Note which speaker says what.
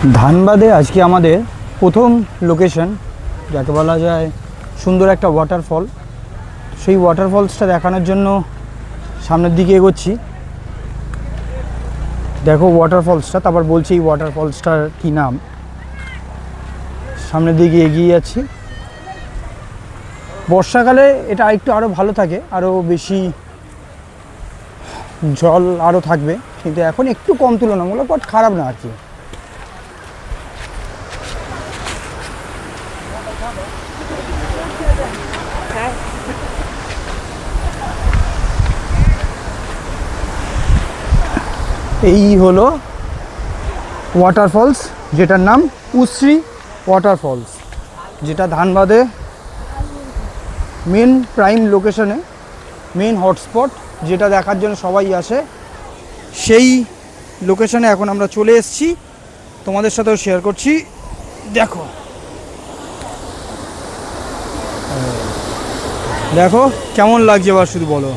Speaker 1: ধানবাদে আজকে আমাদের প্রথম লোকেশন, যাকে বলা যায় সুন্দর একটা ওয়াটারফল। সেই ওয়াটারফলসটা দেখানোর জন্য সামনের দিকে এগোচ্ছি। দেখো ওয়াটারফলসটা, তারপর বলছি এই ওয়াটারফলসটার কী নাম। সামনের দিকে এগিয়ে যাচ্ছি। বর্ষাকালে এটা আরও ভালো থাকে, আরও বেশি জল আরও থাকবে, কিন্তু এখন একটু কম তুলনামূলক, বাট খারাপ না আর কি। এই হলো ওয়াটারফলস, যেটার নাম উশ্রী ওয়াটারফলস, যেটা ধানবাদে মেন প্রাইম লোকেশনে, মেন হটস্পট, যেটা দেখার জন্য সবাই আসে। সেই লোকেশনে এখন আমরা চলে এসেছি, তোমাদের সাথেও শেয়ার করছি। দেখো দেখো কেমন লাগছে এবার শুধু বলো।